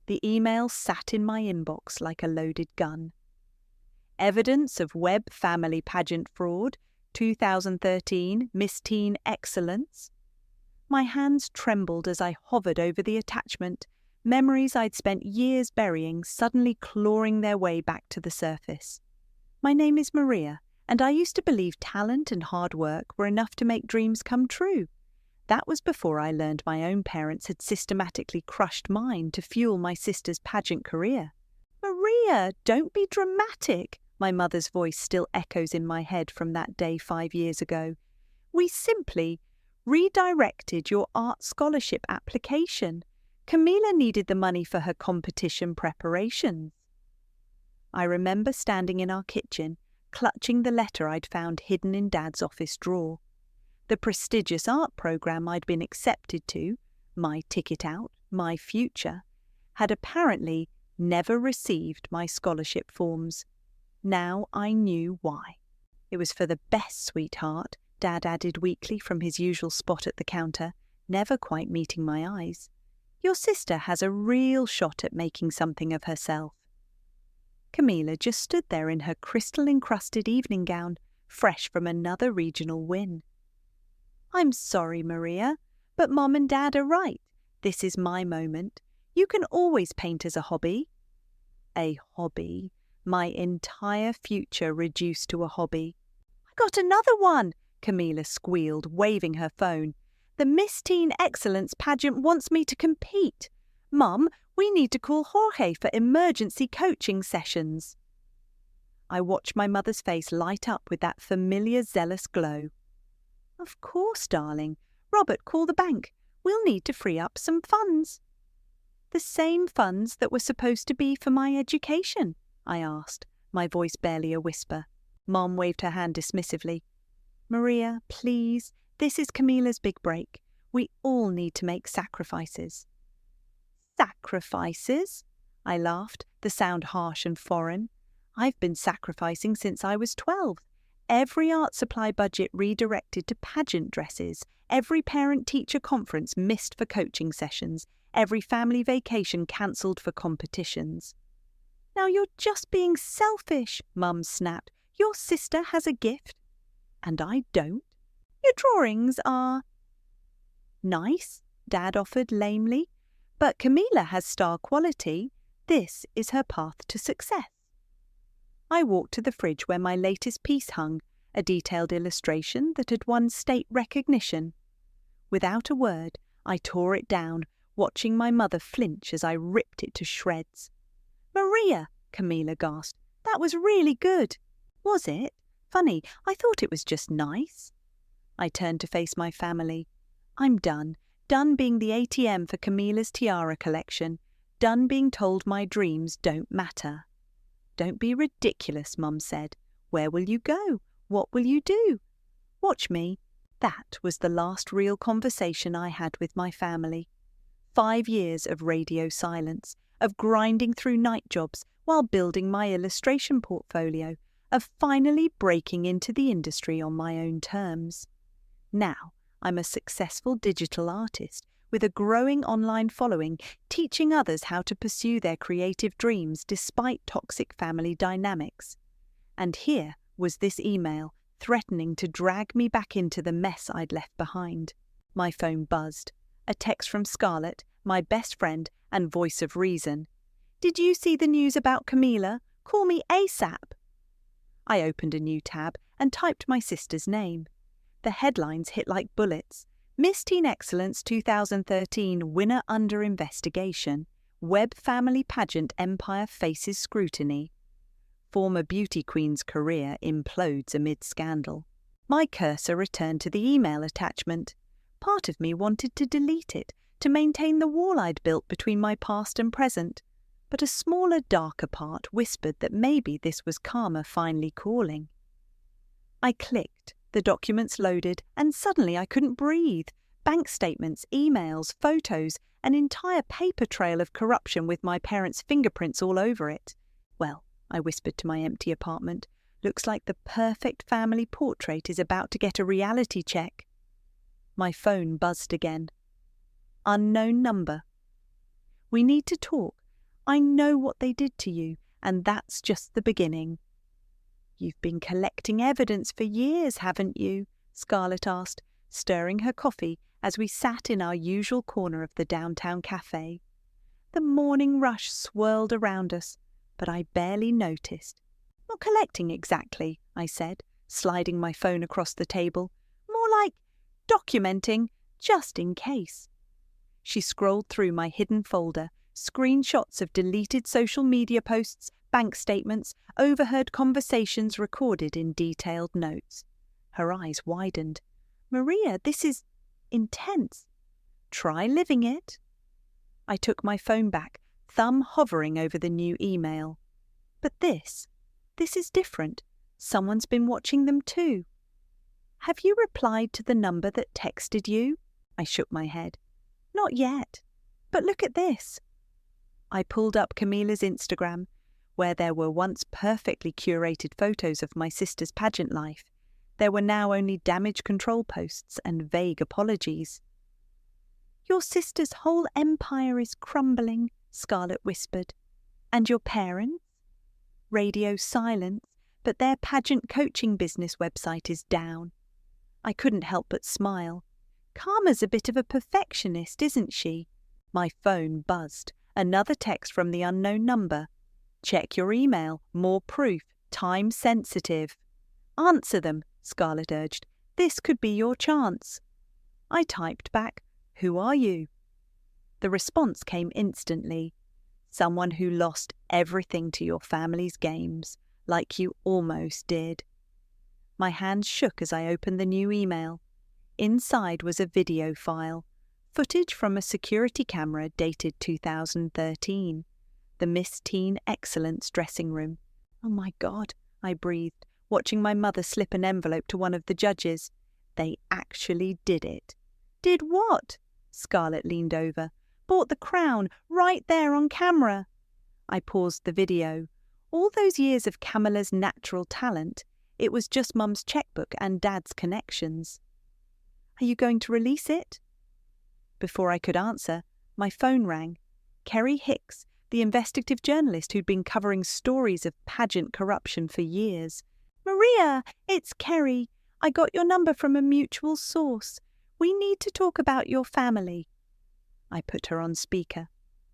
The email sat in my inbox like a loaded gun. Evidence of Webb family pageant fraud, 2013 Miss Teen Excellence. My hands trembled as I hovered over the attachment, memories I'd spent years burying suddenly clawing their way back to the surface. My name is Maria, and I used to believe talent and hard work were enough to make dreams come true. That was before I learned my own parents had systematically crushed mine to fuel my sister's pageant career. "Maria, don't be dramatic," my mother's voice still echoes in my head from that day 5 years ago. "We simply redirected your art scholarship application. Camila needed the money for her competition preparations." I remember standing in our kitchen, clutching the letter I'd found hidden in Dad's office drawer. The prestigious art program I'd been accepted to, my ticket out, my future, had apparently never received my scholarship forms. Now I knew why. "It was for the best, sweetheart," Dad added weakly from his usual spot at the counter, never quite meeting my eyes. "Your sister has a real shot at making something of herself." Camila just stood there in her crystal-encrusted evening gown, fresh from another regional win. "I'm sorry, Maria, but Mom and Dad are right. This is my moment. You can always paint as a hobby." A hobby. My entire future reduced to a hobby. "I got another one," Camila squealed, waving her phone. "The Miss Teen Excellence pageant wants me to compete. Mum, we need to call Jorge for emergency coaching sessions." I watched my mother's face light up with that familiar zealous glow. "Of course, darling. Robert, call the bank. We'll need to free up some funds." "The same funds that were supposed to be for my education?" I asked, my voice barely a whisper. Mom waved her hand dismissively. "Maria, please, this is Camila's big break. We all need to make sacrifices." "Sacrifices?" I laughed, the sound harsh and foreign. "I've been sacrificing since I was 12. Every art supply budget redirected to pageant dresses, every parent-teacher conference missed for coaching sessions, every family vacation cancelled for competitions." "Now you're just being selfish," Mum snapped. "Your sister has a gift." "And I don't." "Your drawings are—" "Nice," Dad offered lamely. "But Camila has star quality. This is her path to success." I walked to the fridge where my latest piece hung, a detailed illustration that had won state recognition. Without a word, I tore it down, watching my mother flinch as I ripped it to shreds. "Maria," Camila gasped, "that was really good." "Was it? Funny, I thought it was just nice." I turned to face my family. I'm done being the ATM for Camila's tiara collection, done being told my dreams don't matter. "Don't be ridiculous," Mum said. "Where will you go? What will you do?" "Watch me." That was the last real conversation I had with my family. 5 years of radio silence, of grinding through night jobs while building my illustration portfolio, of finally breaking into the industry on my own terms. Now I'm a successful digital artist with a growing online following, teaching others how to pursue their creative dreams despite toxic family dynamics. And here was this email threatening to drag me back into the mess I'd left behind. My phone buzzed. A text from Scarlett, my best friend and voice of reason. "Did you see the news about Camila? Call me ASAP." I opened a new tab and typed my sister's name. The headlines hit like bullets. Miss Teen Excellence 2013 winner under investigation. Webb family pageant empire faces scrutiny. Former beauty queen's career implodes amid scandal. My cursor returned to the email attachment. Part of me wanted to delete it, to maintain the wall I'd built between my past and present. But a smaller, darker part whispered that maybe this was karma finally calling. I clicked. The documents loaded, and suddenly I couldn't breathe. Bank statements, emails, photos, an entire paper trail of corruption with my parents' fingerprints all over it. "Well," I whispered to my empty apartment, "looks like the perfect family portrait is about to get a reality check." My phone buzzed again. Unknown number. "We need to talk. I know what they did to you, and that's just the beginning." "You've been collecting evidence for years, haven't you?" Scarlett asked, stirring her coffee as we sat in our usual corner of the downtown cafe. The morning rush swirled around us, but I barely noticed. "Not collecting exactly," I said, sliding my phone across the table. "More like documenting, just in case." She scrolled through my hidden folder, screenshots of deleted social media posts, bank statements, overheard conversations recorded in detailed notes. Her eyes widened. "Maria, this is intense. Try living it." I took my phone back, thumb hovering over the new email. "But this is different. Someone's been watching them too." "Have you replied to the number that texted you?" I shook my head. "Not yet. But look at this." I pulled up Camila's Instagram, where there were once perfectly curated photos of my sister's pageant life. There were now only damage control posts and vague apologies. "Your sister's whole empire is crumbling," Scarlett whispered. "And your parents?" Radio silence, but their pageant coaching business website is down. I couldn't help but smile. Karma's a bit of a perfectionist, isn't she? My phone buzzed. Another text from the unknown number. "Check your email. More proof. Time sensitive." "Answer them," Scarlett urged. "This could be your chance." I typed back, "Who are you?" The response came instantly. "Someone who lost everything to your family's games, like you almost did." My hands shook as I opened the new email. Inside was a video file, footage from a security camera dated 2013, the Miss Teen Excellence dressing room. "Oh my God," I breathed, watching my mother slip an envelope to one of the judges. They actually did it. "Did what?" Scarlett leaned over. "Bought the crown, right there on camera." I paused the video. All those years of Camila's natural talent, it was just Mum's checkbook and Dad's connections. "Are you going to release it?" Before I could answer, my phone rang. Kerry Hicks, the investigative journalist who'd been covering stories of pageant corruption for years. "Maria, it's Kerry. I got your number from a mutual source. We need to talk about your family." I put her on speaker.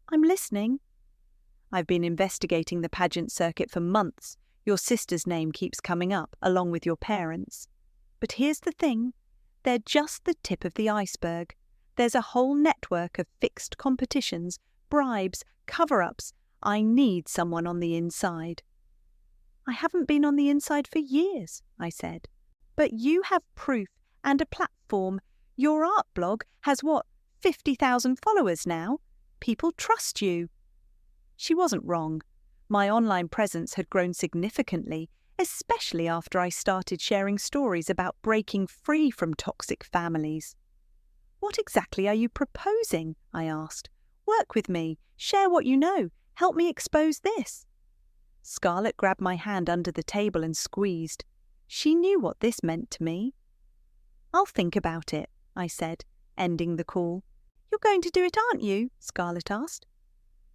"I'm listening." "I've been investigating the pageant circuit for months. Your sister's name keeps coming up, along with your parents. But here's the thing. They're just the tip of the iceberg. There's a whole network of fixed competitions, bribes, cover-ups. I need someone on the inside." "I haven't been on the inside for years," I said. "But you have proof and a platform. Your art blog has, 50,000 followers now? People trust you." She wasn't wrong. My online presence had grown significantly, especially after I started sharing stories about breaking free from toxic families. "What exactly are you proposing?" I asked. "Work with me, share what you know, help me expose this." Scarlett grabbed my hand under the table and squeezed. She knew what this meant to me. "I'll think about it," I said, ending the call. "You're going to do it, aren't you?" Scarlett asked.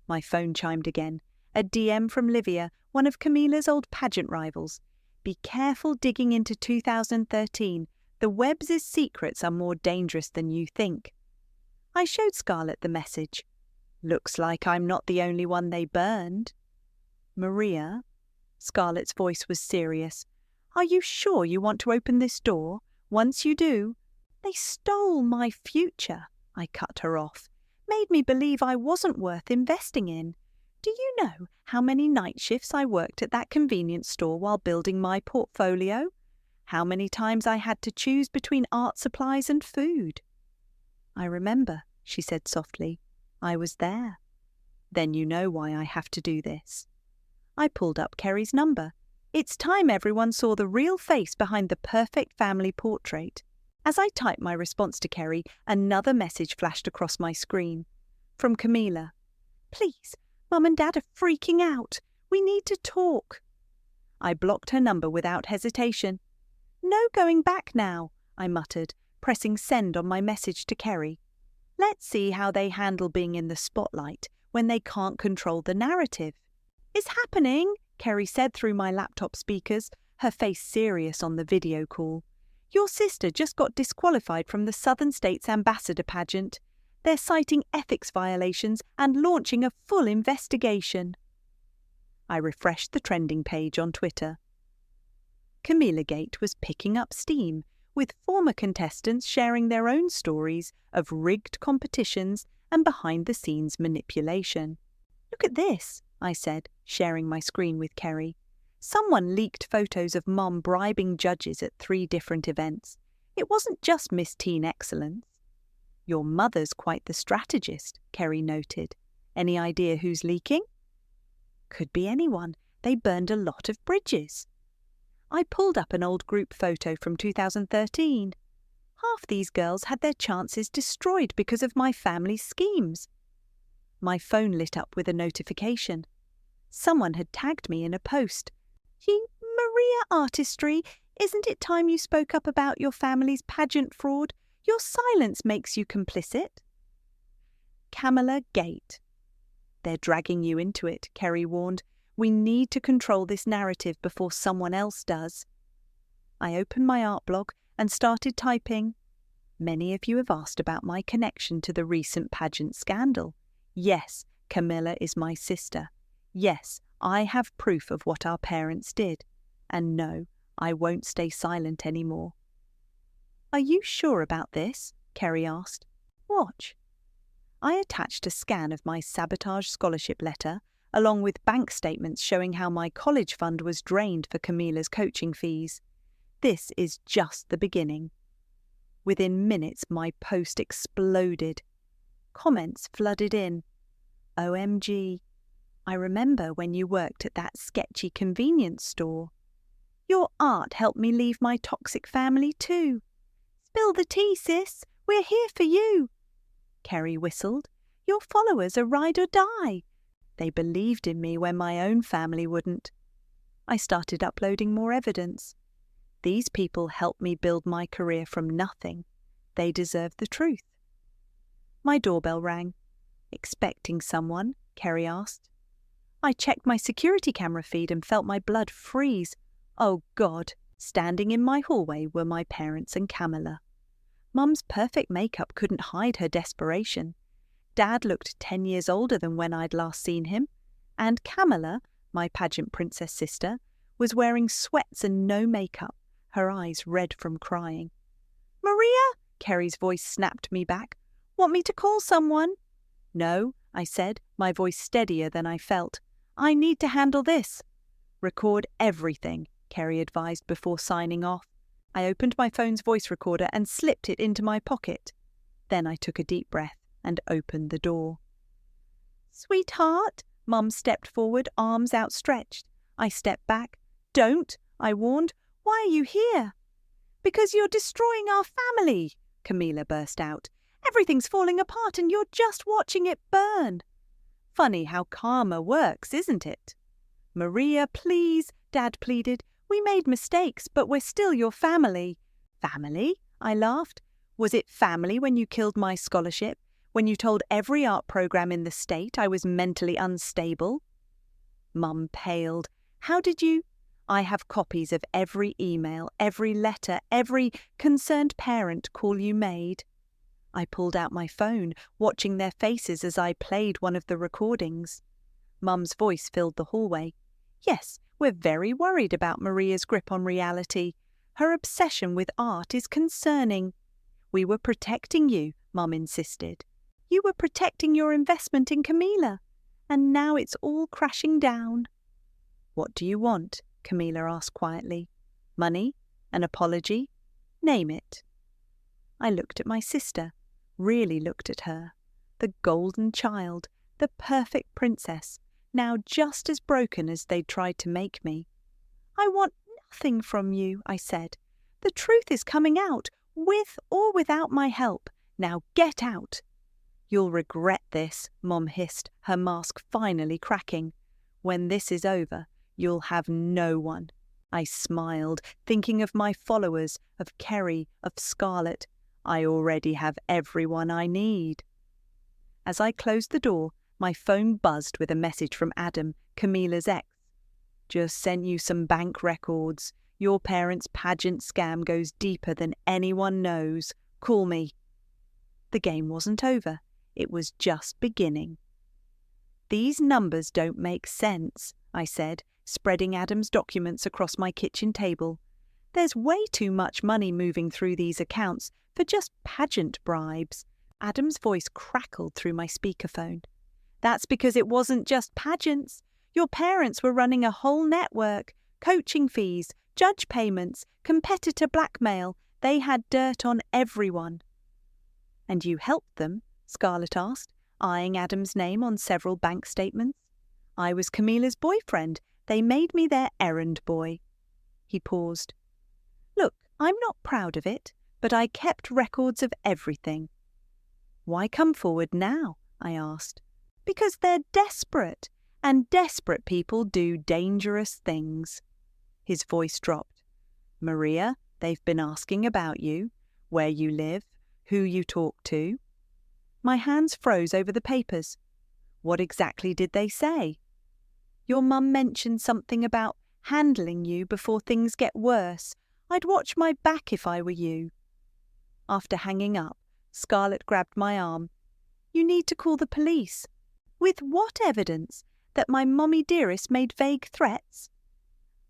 My phone chimed again. A DM from Livia, one of Camila's old pageant rivals. "Be careful digging into 2013. The Webbs' secrets are more dangerous than you think." I showed Scarlett the message. "Looks like I'm not the only one they burned." "Maria," Scarlett's voice was serious, "are you sure you want to open this door? Once you do—" "They stole my future," I cut her off. "Made me believe I wasn't worth investing in. Do you know how many night shifts I worked at that convenience store while building my portfolio? How many times I had to choose between art supplies and food?" "I remember," she said softly. "I was there." "Then you know why I have to do this." I pulled up Kerry's number. It's time everyone saw the real face behind the perfect family portrait. As I typed my response to Kerry, another message flashed across my screen. From Camila. "Please, Mum and Dad are freaking out. We need to talk." I blocked her number without hesitation. "No going back now," I muttered, pressing send on my message to Kerry. Let's see how they handle being in the spotlight when when they can't control the narrative. "It's happening," Kerry said through my laptop speakers, her face serious on the video call. "Your sister just got disqualified from the Southern States Ambassador pageant. They're citing ethics violations and launching a full investigation." I refreshed the trending page on Twitter. Camila Gate was picking up steam, with former contestants sharing their own stories of rigged competitions and behind-the-scenes manipulation. "Look at this," I said, sharing my screen with Kerry. "Someone leaked photos of Mom bribing judges at 3 different events. It wasn't just Miss Teen Excellence." "Your mother's quite the strategist," Kerry noted. "Any idea who's leaking?" "Could be anyone. They burned a lot of bridges." I pulled up an old group photo from 2013. Half these girls had their chances destroyed because of my family's schemes. My phone lit up with a notification. Someone had tagged me in a post. "Maria Artistry, isn't it time you spoke up about your family's pageant fraud? Your silence makes you complicit." Camila Gate. "They're dragging you into it," Kerry warned. "We need to control this narrative before someone else does." I opened my art blog and started typing. "Many of you have asked about my connection to the recent pageant scandal. Yes, Camilla is my sister. Yes, I have proof of what our parents did. And no, I won't stay silent anymore." "Are you sure about this?" Kerry asked. "Watch." I attached a scan of my sabotage scholarship letter, along with bank statements showing how my college fund was drained for Camila's coaching fees. This is just the beginning. Within minutes, my post exploded. Comments flooded in. "OMG. I remember when you worked at that sketchy convenience store. Your art helped me leave my toxic family too. Spill the tea, sis. We're here for you." Kerry whistled. "Your followers are ride or die. They believed in me when my own family wouldn't." I started uploading more evidence. These people helped me build my career from nothing. They deserve the truth. My doorbell rang. "Expecting someone?" Kerry asked. I checked my security camera feed and felt my blood freeze. Oh God! Standing in my hallway were my parents and Camilla. Mum's perfect makeup couldn't hide her desperation. Dad looked 10 years older than when I'd last seen him, and Camilla, my pageant princess sister, was wearing sweats and no makeup, her eyes red from crying. "Maria!" Kerry's voice snapped me back. "Want me to call someone?" "No," I said, my voice steadier than I felt. "I need to handle this." "Record everything," Kerry advised before signing off. I opened my phone's voice recorder and slipped it into my pocket. Then I took a deep breath and opened the door. "Sweetheart," Mum stepped forward, arms outstretched. I stepped back. "Don't," I warned. "Why are you here?" "Because you're destroying our family," Camila burst out. "Everything's falling apart and you're just watching it burn." Funny how karma works, isn't it? "Maria, please," Dad pleaded. "We made mistakes, but we're still your family." "Family?" I laughed. "Was it family when you killed my scholarship? When you told every art program in the state I was mentally unstable?" Mum paled. "How did you—" "I have copies of every email, every letter, every concerned parent call you made." I pulled out my phone, watching their faces as I played one of the recordings. Mum's voice filled the hallway. "Yes, we're very worried about Maria's grip on reality. Her obsession with art is concerning." "We were protecting you," Mum insisted. "You were protecting your investment in Camila. And now it's all crashing down." "What do you want?" Camila asked quietly. "Money? An apology? Name it." I looked at my sister, really looked at her. The golden child, the perfect princess, now just as broken as they'd tried to make me. "I want nothing from you," I said. "The truth is coming out, with or without my help. Now get out." "You'll regret this," Mom hissed, her mask finally cracking. "When this is over, you'll have no one." I smiled, thinking of my followers, of Kerry, of Scarlett. I already have everyone I need. As I closed the door, My phone buzzed with a message from Adam, Camila's ex. Just sent you some bank records. Your parents' pageant scam goes deeper than anyone knows. Call me. The game wasn't over. It was just beginning. These numbers don't make sense, I said, spreading Adam's documents across my kitchen table. There's way too much money moving through these accounts for just pageant bribes. Adam's voice crackled through my speakerphone. That's because it wasn't just pageants. Your parents were running a whole network. Coaching fees, judge payments, competitor blackmail. They had dirt on everyone. And you helped them? Scarlett asked, eyeing Adam's name on several bank statements. I was Camila's boyfriend. They made me their errand boy. He paused. Look, I'm not proud of it, but I kept records of everything. Why come forward now? I asked. Because they're desperate, and desperate people do dangerous things. His voice dropped. Maria, they've been asking about you, where you live, who you talk to. My hands froze over the papers. What exactly did they say? Your mum mentioned something about handling you before things get worse. I'd watch my back if I were you. After hanging up, Scarlett grabbed my arm. You need to call the police. With what evidence? That my mommy dearest made vague threats?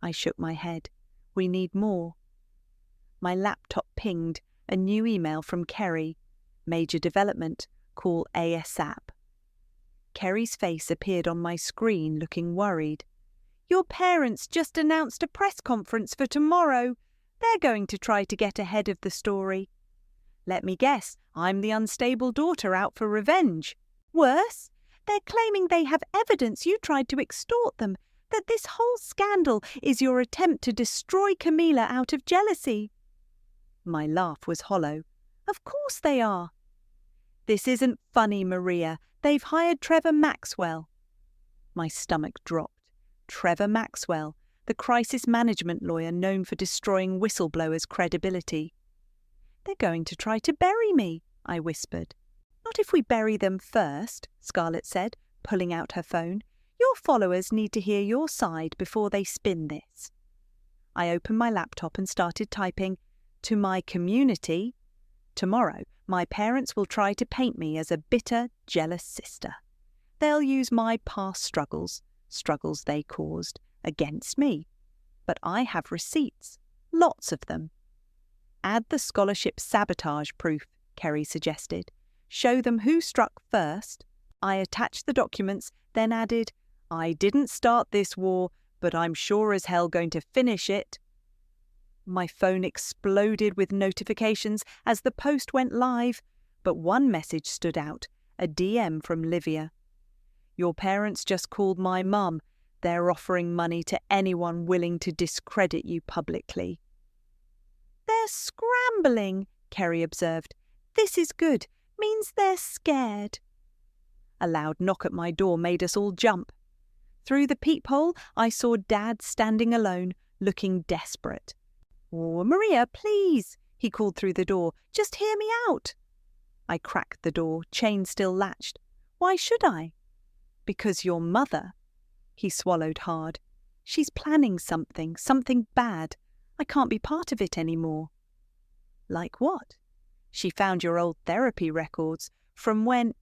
I shook my head. We need more. My laptop pinged, a new email from Kerry. Major development. Call ASAP. Kerry's face appeared on my screen, looking worried. Your parents just announced a press conference for tomorrow. They're going to try to get ahead of the story. Let me guess, I'm the unstable daughter out for revenge. Worse, they're claiming they have evidence you tried to extort them, that this whole scandal is your attempt to destroy Camila out of jealousy. My laugh was hollow. Of course they are. This isn't funny, Maria. They've hired Trevor Maxwell. My stomach dropped. Trevor Maxwell, the crisis management lawyer known for destroying whistleblowers' credibility. They're going to try to bury me, I whispered. Not if we bury them first, Scarlett said, pulling out her phone. Your followers need to hear your side before they spin this. I opened my laptop and started typing, to my community. Tomorrow, my parents will try to paint me as a bitter, jealous sister. They'll use my past struggles they caused, against me. But I have receipts, lots of them. Add the scholarship sabotage proof, Kerry suggested. Show them who struck first. I attached the documents, then added, I didn't start this war, but I'm sure as hell going to finish it. My phone exploded with notifications as the post went live, but one message stood out, a DM from Livia. Your parents just called my mum. They're offering money to anyone willing to discredit you publicly. They're scrambling, Kerry observed. This is good. Means they're scared. A loud knock at my door made us all jump. Through the peephole, I saw Dad standing alone, looking desperate. Oh, Maria, please, he called through the door. Just hear me out. I cracked the door, chain still latched. Why should I? Because your mother. He swallowed hard. She's planning something bad. I can't be part of it anymore. Like what? She found your old therapy records from when...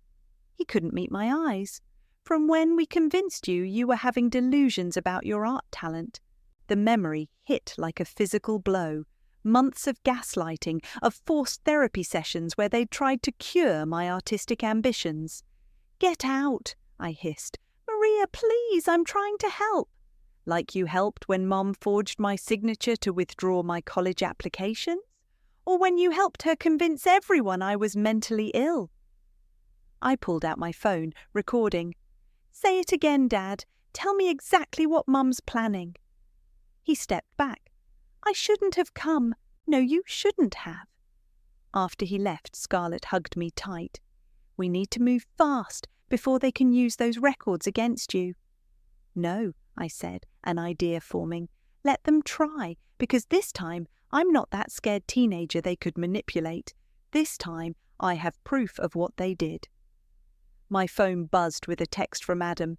He couldn't meet my eyes. From when we convinced you were having delusions about your art talent. The memory hit like a physical blow. Months of gaslighting, of forced therapy sessions where they'd tried to cure my artistic ambitions. Get out, I hissed. Maria, please, I'm trying to help. Like you helped when Mom forged my signature to withdraw my college applications? Or when you helped her convince everyone I was mentally ill? I pulled out my phone, recording. Say it again, Dad. Tell me exactly what Mum's planning. He stepped back. I shouldn't have come. No, you shouldn't have. After he left, Scarlett hugged me tight. We need to move fast before they can use those records against you. No, I said, an idea forming. Let them try, because this time I'm not that scared teenager they could manipulate. This time I have proof of what they did. My phone buzzed with a text from Adam.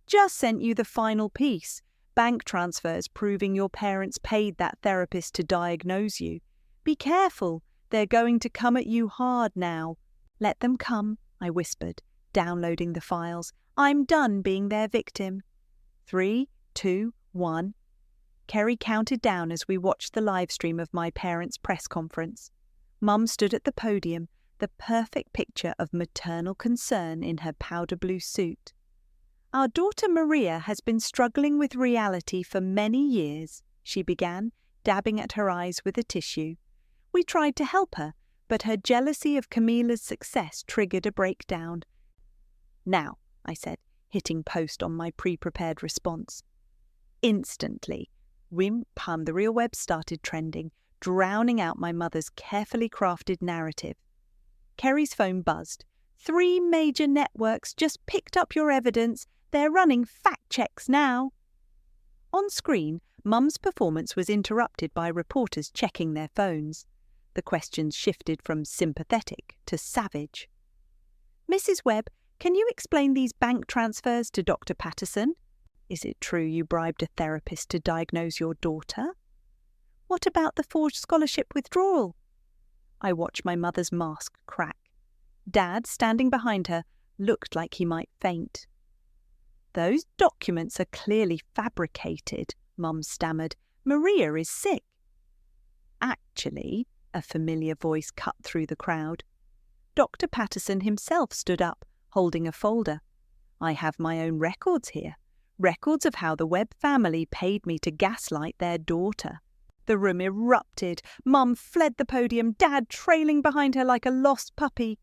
Just sent you the final piece. Bank transfers proving your parents paid that therapist to diagnose you. Be careful, they're going to come at you hard now. Let them come, I whispered, downloading the files. I'm done being their victim. 3, 2, 1. Kerry counted down as we watched the live stream of my parents' press conference. Mum stood at the podium, the perfect picture of maternal concern in her powder blue suit. Our daughter Maria has been struggling with reality for many years, she began, dabbing at her eyes with a tissue. We tried to help her, but her jealousy of Camila's success triggered a breakdown. Now, I said, hitting post on my pre-prepared response. Instantly, the real web started trending, drowning out my mother's carefully crafted narrative. Kerry's phone buzzed. 3 major networks just picked up your evidence. They're running fact checks now. On screen, Mum's performance was interrupted by reporters checking their phones. The questions shifted from sympathetic to savage. Mrs. Webb, can you explain these bank transfers to Dr. Patterson? Is it true you bribed a therapist to diagnose your daughter? What about the forged scholarship withdrawal? I watched my mother's mask crack. Dad, standing behind her, looked like he might faint. Those documents are clearly fabricated, Mum stammered. Maria is sick. Actually, a familiar voice cut through the crowd. Dr. Patterson himself stood up, holding a folder. I have my own records here. Records of how the Webb family paid me to gaslight their daughter. The room erupted. Mum fled the podium, Dad trailing behind her like a lost puppy.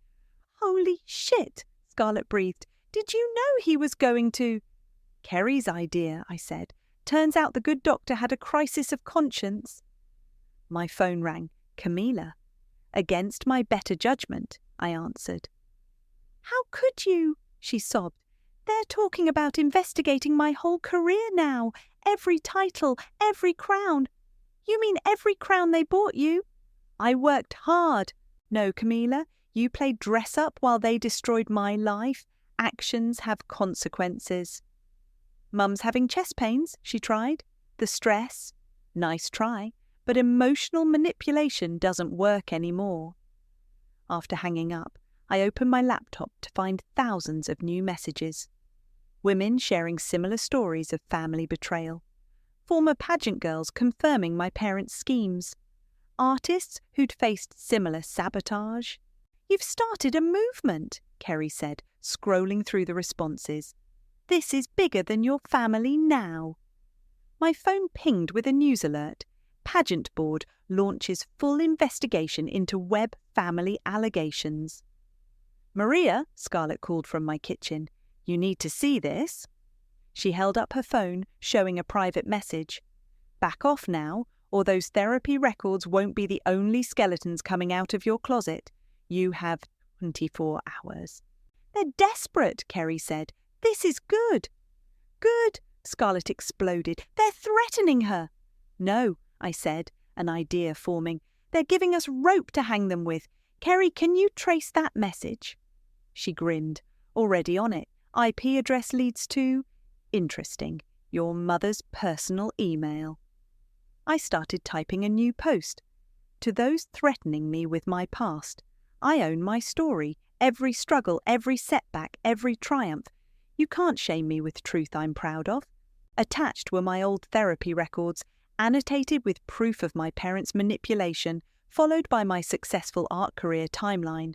Holy shit, Scarlett breathed. Did you know he was going to... Kerry's idea, I said. Turns out the good doctor had a crisis of conscience. My phone rang. Camila. Against my better judgment, I answered. How could you? She sobbed. They're talking about investigating my whole career now. Every title, every crown. You mean every crown they bought you? I worked hard. No, Camila, you played dress-up while they destroyed my life. Actions have consequences. Mum's having chest pains, she tried. The stress. Nice try, but emotional manipulation doesn't work anymore. After hanging up, I opened my laptop to find thousands of new messages. Women sharing similar stories of family betrayal. Former pageant girls confirming my parents' schemes. Artists who'd faced similar sabotage. You've started a movement, Kerry said, scrolling through the responses. This is bigger than your family now. My phone pinged with a news alert. Pageant Board launches full investigation into Webb family allegations. Maria, Scarlett called from my kitchen. You need to see this. She held up her phone, showing a private message. Back off now, or those therapy records won't be the only skeletons coming out of your closet. You have 24 hours. They're desperate, Kerry said. This is good. Good, Scarlett exploded. They're threatening her. No, I said, an idea forming. They're giving us rope to hang them with. Kerry, can you trace that message? She grinned. Already on it. IP address leads to... Interesting. Your mother's personal email. I started typing a new post. To those threatening me with my past, I own my story, every struggle, every setback, every triumph. You can't shame me with truth I'm proud of. Attached were my old therapy records, annotated with proof of my parents' manipulation, followed by my successful art career timeline.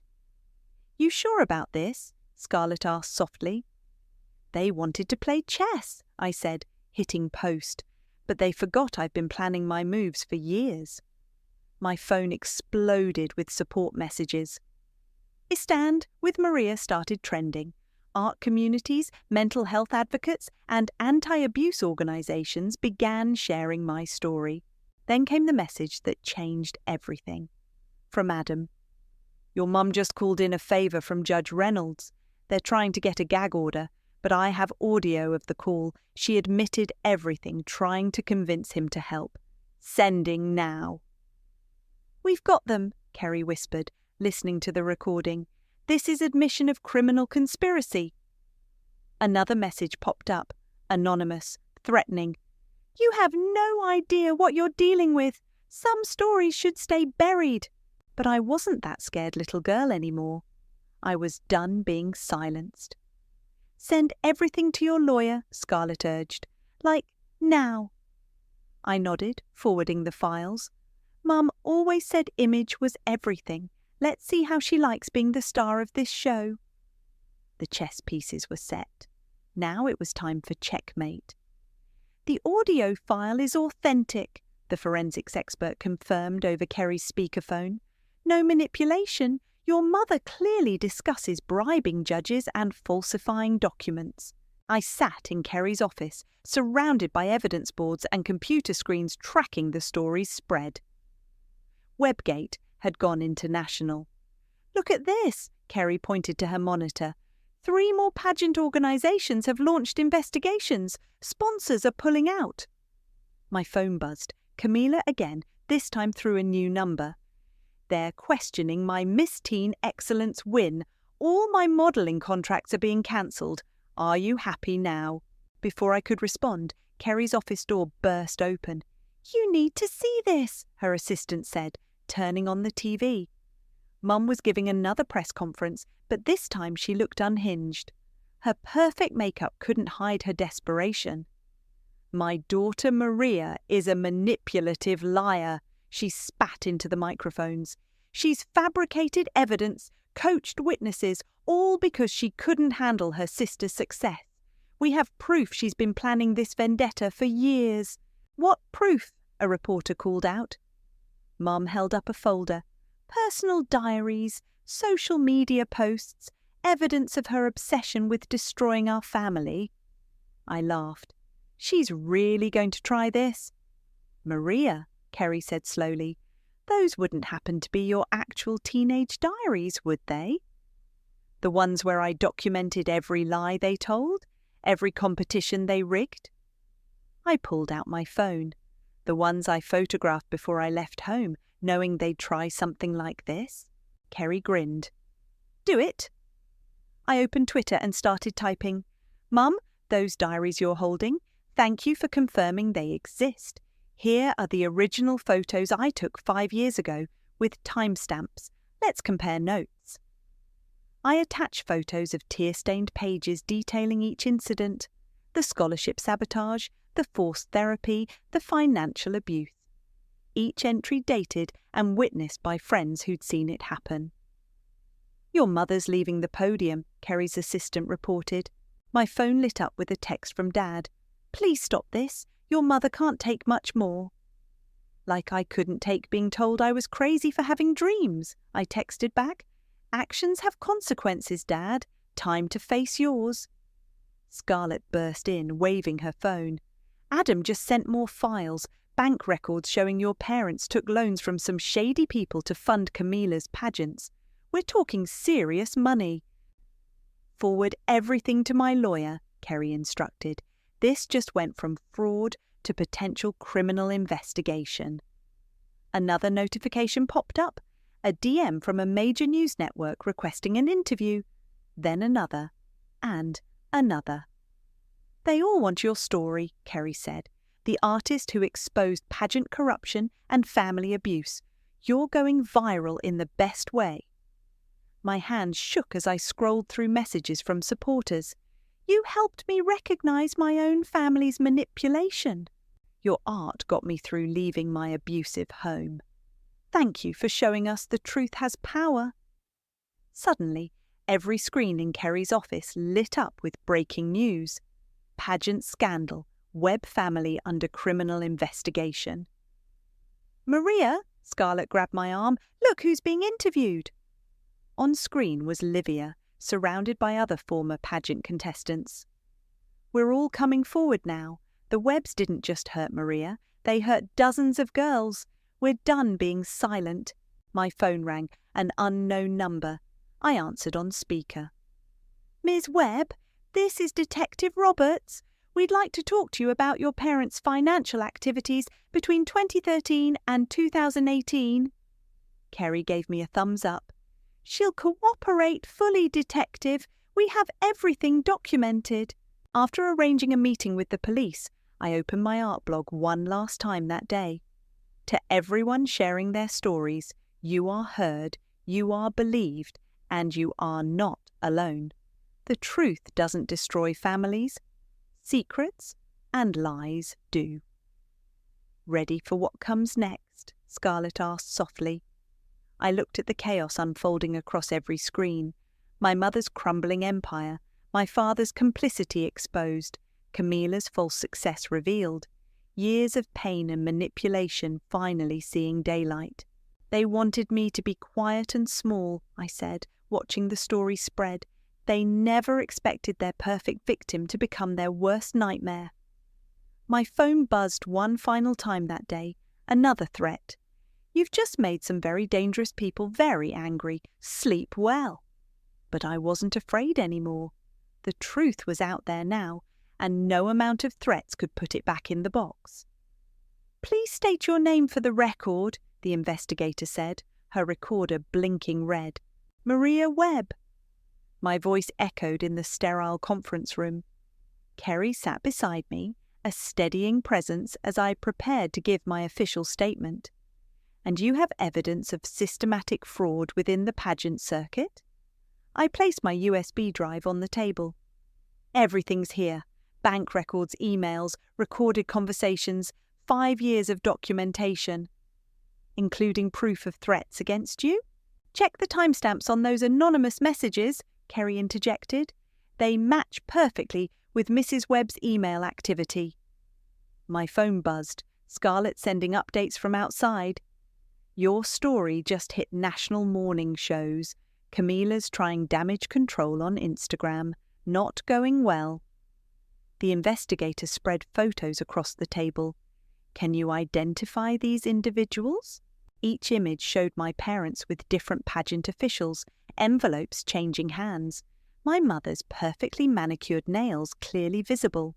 You sure about this? Scarlett asked softly. They wanted to play chess, I said, hitting post, but they forgot I've been planning my moves for years. My phone exploded with support messages. Istand with Maria started trending. Art communities, mental health advocates, and anti-abuse organisations began sharing my story. Then came the message that changed everything. From Adam. Your mum just called in a favour from Judge Reynolds. They're trying to get a gag order, but I have audio of the call. She admitted everything, trying to convince him to help. Sending now. We've got them, Kerry whispered, listening to the recording. This is admission of criminal conspiracy. Another message popped up, anonymous, threatening. You have no idea what you're dealing with. Some stories should stay buried. But I wasn't that scared little girl anymore. I was done being silenced. Send everything to your lawyer, Scarlett urged. Like, now. I nodded, forwarding the files. Mum always said image was everything. Let's see how she likes being the star of this show. The chess pieces were set. Now it was time for checkmate. The audio file is authentic, the forensics expert confirmed over Kerry's speakerphone. No manipulation. Your mother clearly discusses bribing judges and falsifying documents. I sat in Kerry's office, surrounded by evidence boards and computer screens tracking the story's spread. Webgate had gone international. Look at this, Kerry pointed to her monitor. 3 more pageant organisations have launched investigations. Sponsors are pulling out. My phone buzzed. Camila again, this time through a new number. They're questioning my Miss Teen Excellence win. All my modelling contracts are being cancelled. Are you happy now? Before I could respond, Kerry's office door burst open. You need to see this, her assistant said, turning on the TV. Mum was giving another press conference, but this time she looked unhinged. Her perfect makeup couldn't hide her desperation. My daughter Maria is a manipulative liar, she spat into the microphones. She's fabricated evidence, coached witnesses, all because she couldn't handle her sister's success. We have proof she's been planning this vendetta for years. What proof? A reporter called out. Mum held up a folder. Personal diaries, social media posts, evidence of her obsession with destroying our family. I laughed. She's really going to try this? Maria, Kerry said slowly, those wouldn't happen to be your actual teenage diaries, would they? The ones where I documented every lie they told, every competition they rigged? I pulled out my phone, the ones I photographed before I left home, knowing they'd try something like this. Kerry grinned. Do it. I opened Twitter and started typing, Mum, those diaries you're holding, thank you for confirming they exist. Here are the original photos I took 5 years ago, with timestamps. Let's compare notes. I attach photos of tear-stained pages detailing each incident, the scholarship sabotage, the forced therapy, the financial abuse. Each entry dated and witnessed by friends who'd seen it happen. Your mother's leaving the podium, Kerry's assistant reported. My phone lit up with a text from Dad. Please stop this. Your mother can't take much more. Like I couldn't take being told I was crazy for having dreams, I texted back. Actions have consequences, Dad. Time to face yours. Scarlett burst in, waving her phone. Adam just sent more files, bank records showing your parents took loans from some shady people to fund Camila's pageants. We're talking serious money. Forward everything to my lawyer, Kerry instructed. This just went from fraud to potential criminal investigation. Another notification popped up, a DM from a major news network requesting an interview. Then another, and another. They all want your story, Kerry said. The artist who exposed pageant corruption and family abuse. You're going viral in the best way. My hands shook as I scrolled through messages from supporters. You helped me recognize my own family's manipulation. Your art got me through leaving my abusive home. Thank you for showing us the truth has power. Suddenly, every screen in Kerry's office lit up with breaking news. Pageant scandal, Webb family under criminal investigation. Maria, Scarlett grabbed my arm, look who's being interviewed. On screen was Livia, surrounded by other former pageant contestants. We're all coming forward now. The Webbs didn't just hurt Maria, they hurt dozens of girls. We're done being silent. My phone rang, an unknown number. I answered on speaker. Ms. Webb, this is Detective Roberts. We'd like to talk to you about your parents' financial activities between 2013 and 2018. Kerry gave me a thumbs up. She'll cooperate fully, detective. We have everything documented. After arranging a meeting with the police, I opened my art blog one last time that day. To everyone sharing their stories, you are heard, you are believed, and you are not alone. The truth doesn't destroy families. Secrets and lies do. Ready for what comes next? Scarlett asked softly. I looked at the chaos unfolding across every screen. My mother's crumbling empire, my father's complicity exposed, Camilla's false success revealed, years of pain and manipulation finally seeing daylight. They wanted me to be quiet and small, I said, watching the story spread. They never expected their perfect victim to become their worst nightmare. My phone buzzed one final time that day, another threat. You've just made some very dangerous people very angry. Sleep well. But I wasn't afraid anymore. The truth was out there now, and no amount of threats could put it back in the box. Please state your name for the record, the investigator said, her recorder blinking red. Maria Webb. My voice echoed in the sterile conference room. Kerry sat beside me, a steadying presence as I prepared to give my official statement. And you have evidence of systematic fraud within the pageant circuit? I placed my USB drive on the table. Everything's here. Bank records, emails, recorded conversations, 5 years of documentation. Including proof of threats against you? Check the timestamps on those anonymous messages, Kerry interjected. They match perfectly with Mrs. Webb's email activity. My phone buzzed, Scarlett sending updates from outside. Your story just hit national morning shows. Camilla's trying damage control on Instagram. Not going well. The investigator spread photos across the table. Can you identify these individuals? Each image showed my parents with different pageant officials, envelopes changing hands. My mother's perfectly manicured nails clearly visible.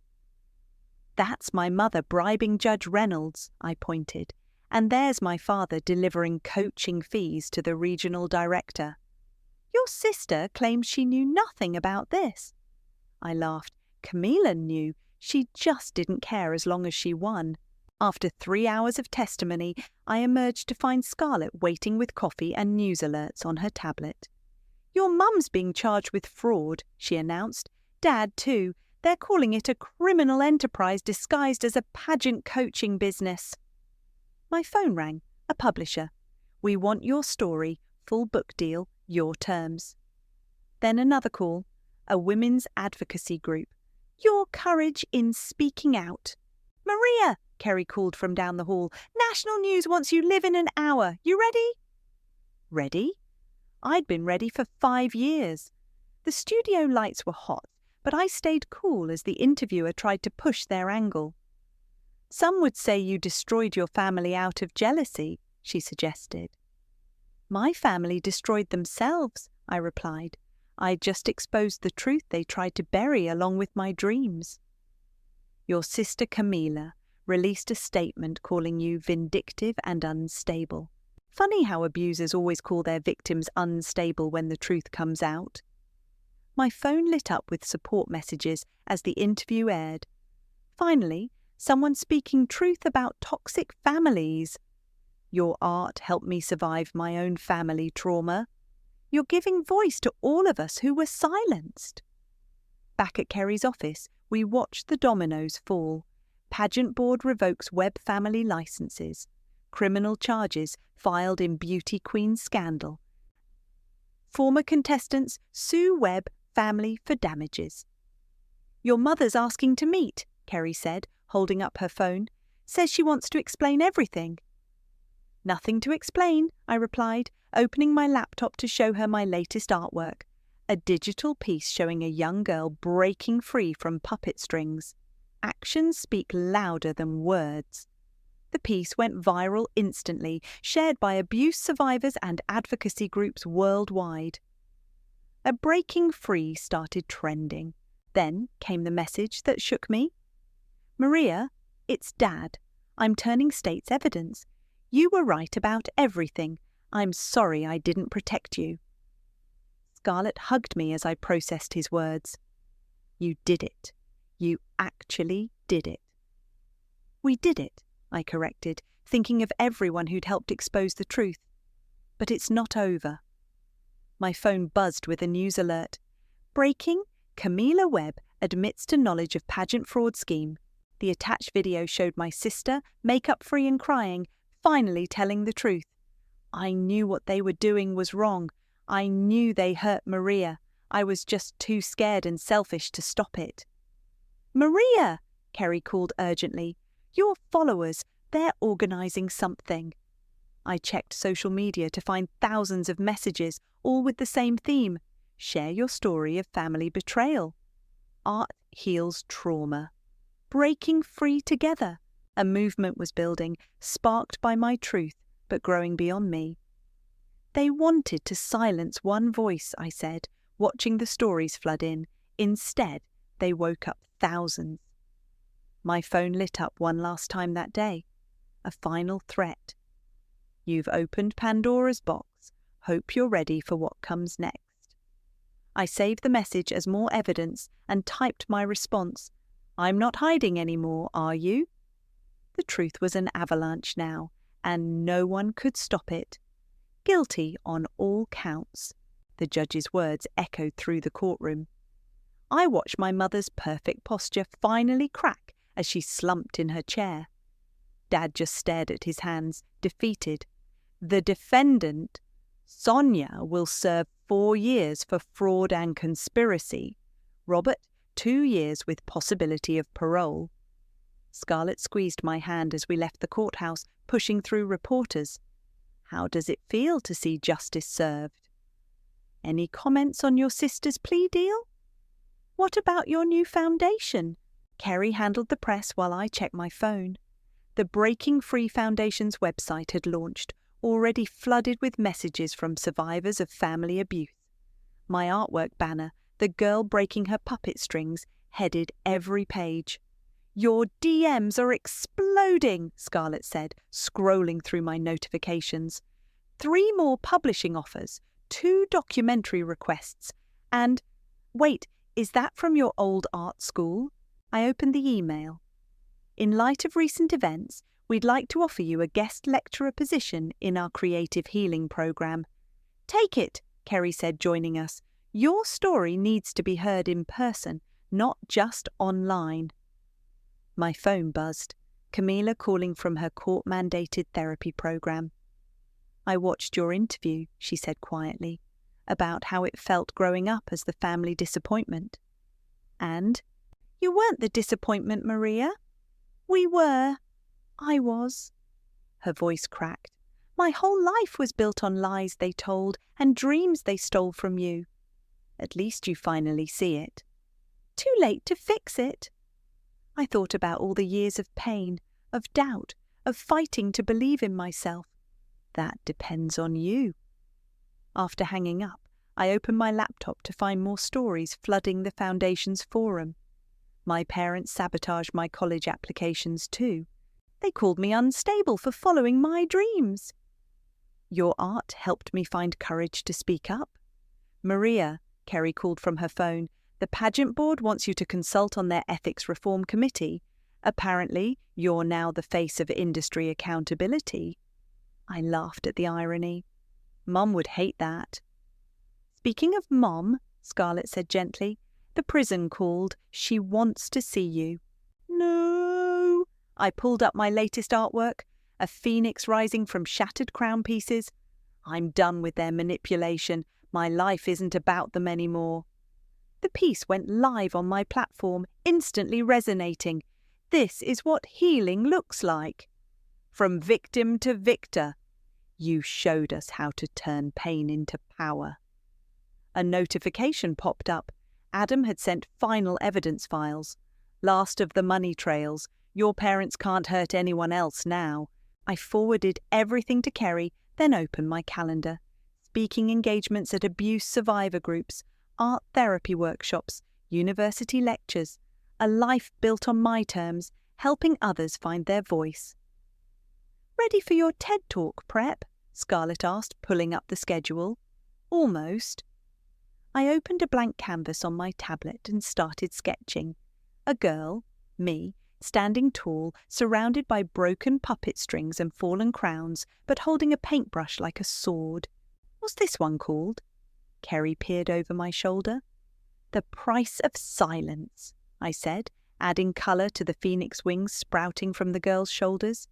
That's my mother bribing Judge Reynolds, I pointed. And there's my father delivering coaching fees to the regional director. Your sister claims she knew nothing about this. I laughed. Camilla knew. She just didn't care as long as she won. After 3 hours of testimony, I emerged to find Scarlett waiting with coffee and news alerts on her tablet. Your mum's being charged with fraud, she announced. Dad, too. They're calling it a criminal enterprise disguised as a pageant coaching business. My phone rang. A publisher. We want your story, full book deal, your terms. Then another call. A women's advocacy group. Your courage in speaking out. Maria, Kerry called from down the hall. National news wants you live in an hour. You ready? Ready? I'd been ready for 5 years. The studio lights were hot, but I stayed cool as the interviewer tried to push their angle. Some would say you destroyed your family out of jealousy, she suggested. My family destroyed themselves, I replied. I just exposed the truth they tried to bury along with my dreams. Your sister Camilla released a statement calling you vindictive and unstable. Funny how abusers always call their victims unstable when the truth comes out. My phone lit up with support messages as the interview aired. Finally, someone speaking truth about toxic families. Your art helped me survive my own family trauma. You're giving voice to all of us who were silenced. Back at Kerry's office, we watched the dominoes fall. Pageant board revokes Webb family licenses. Criminal charges filed in beauty queen scandal. Former contestants sue Webb family for damages. Your mother's asking to meet, Kerry said, holding up her phone. Says she wants to explain everything. Nothing to explain, I replied, opening my laptop to show her my latest artwork. A digital piece showing a young girl breaking free from puppet strings. Actions speak louder than words. The piece went viral instantly, shared by abuse survivors and advocacy groups worldwide. A breaking free started trending. Then came the message that shook me. Maria, it's Dad. I'm turning state's evidence. You were right about everything. I'm sorry I didn't protect you. Scarlett hugged me as I processed his words. You did it. You actually did it. We did it, I corrected, thinking of everyone who'd helped expose the truth. But it's not over. My phone buzzed with a news alert. Breaking, Camila Webb admits to knowledge of pageant fraud scheme. The attached video showed my sister, makeup-free and crying, finally telling the truth. I knew what they were doing was wrong. I knew they hurt Maria. I was just too scared and selfish to stop it. Maria, Kerry called urgently. Your followers, they're organising something. I checked social media to find thousands of messages, all with the same theme. Share your story of family betrayal. Art heals trauma. Breaking free together. A movement was building, sparked by my truth, but growing beyond me. They wanted to silence one voice, I said, watching the stories flood in. Instead, they woke up thousands. My phone lit up one last time that day. A final threat. You've opened Pandora's box. Hope you're ready for what comes next. I saved the message as more evidence and typed my response. I'm not hiding anymore, are you? The truth was an avalanche now, and no one could stop it. Guilty on all counts. The judge's words echoed through the courtroom. I watched my mother's perfect posture finally crack as she slumped in her chair. Dad just stared at his hands, defeated. The defendant, Sonia, will serve 4 years for fraud and conspiracy. Robert, 2 years with possibility of parole. Scarlett squeezed my hand as we left the courthouse, pushing through reporters. How does it feel to see justice served? Any comments on your sister's plea deal? What about your new foundation? Kerry handled the press while I checked my phone. The Breaking Free Foundation's website had launched, already flooded with messages from survivors of family abuse. My artwork banner, the girl breaking her puppet strings, headed every page. Your DMs are exploding, Scarlett said, scrolling through my notifications. 3 more publishing offers, 2 documentary requests, and... Wait, is that from your old art school? I opened the email. In light of recent events, we'd like to offer you a guest lecturer position in our creative healing program. Take it, Kerry said, joining us. Your story needs to be heard in person, not just online. My phone buzzed. Camila calling from her court-mandated therapy program. I watched your interview, she said quietly, about how it felt growing up as the family disappointment. And? You weren't the disappointment, Maria. We were. I was. Her voice cracked. My whole life was built on lies they told and dreams they stole from you. At least you finally see it. Too late to fix it. I thought about all the years of pain, of doubt, of fighting to believe in myself. That depends on you. After hanging up, I opened my laptop to find more stories flooding the Foundation's forum. My parents sabotaged my college applications too. They called me unstable for following my dreams. Your art helped me find courage to speak up. Maria, Kerry called from her phone, the pageant board wants you to consult on their ethics reform committee. Apparently, you're now the face of industry accountability. I laughed at the irony. Mum would hate that. Speaking of Mom, Scarlett said gently, the prison called. She wants to see you. No. I pulled up my latest artwork, a phoenix rising from shattered crown pieces. I'm done with their manipulation. My life isn't about them anymore. The piece went live on my platform, instantly resonating. This is what healing looks like. From victim to victor. You showed us how to turn pain into power. A notification popped up. Adam had sent final evidence files. Last of the money trails. Your parents can't hurt anyone else now. I forwarded everything to Kerry, then opened my calendar. Speaking engagements at abuse survivor groups, art therapy workshops, university lectures. A life built on my terms, helping others find their voice. Ready for your TED Talk prep? Scarlett asked, pulling up the schedule. Almost. I opened a blank canvas on my tablet and started sketching. A girl, me, standing tall, surrounded by broken puppet strings and fallen crowns, but holding a paintbrush like a sword. What's this one called? Kerry peered over my shoulder. The price of silence, I said, adding colour to the phoenix wings sprouting from the girl's shoulders.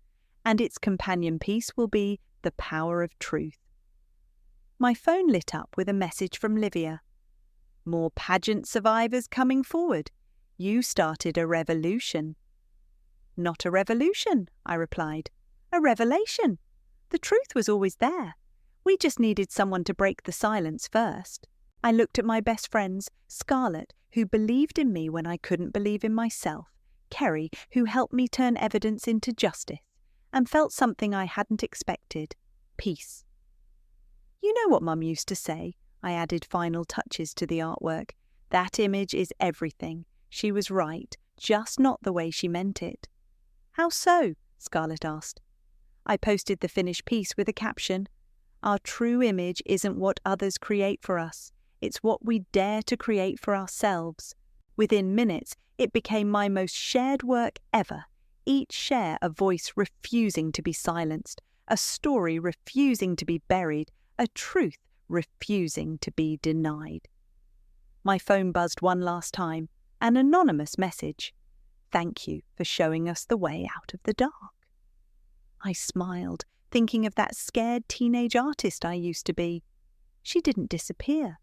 And its companion piece will be the power of truth. My phone lit up with a message from Livia. More pageant survivors coming forward. You started a revolution. Not a revolution, I replied. A revelation. The truth was always there. We just needed someone to break the silence first. I looked at my best friends, Scarlett, who believed in me when I couldn't believe in myself, Kerry, who helped me turn evidence into justice, and felt something I hadn't expected, peace. You know what Mum used to say, I added final touches to the artwork. That image is everything. She was right, just not the way she meant it. How so? Scarlett asked. I posted the finished piece with a caption. Our true image isn't what others create for us. It's what we dare to create for ourselves. Within minutes, it became my most shared work ever. Each share a voice refusing to be silenced, a story refusing to be buried, a truth refusing to be denied. My phone buzzed one last time, an anonymous message. Thank you for showing us the way out of the dark. I smiled, thinking of that scared teenage artist I used to be. She didn't disappear.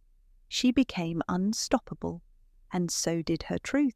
She became unstoppable, and so did her truth.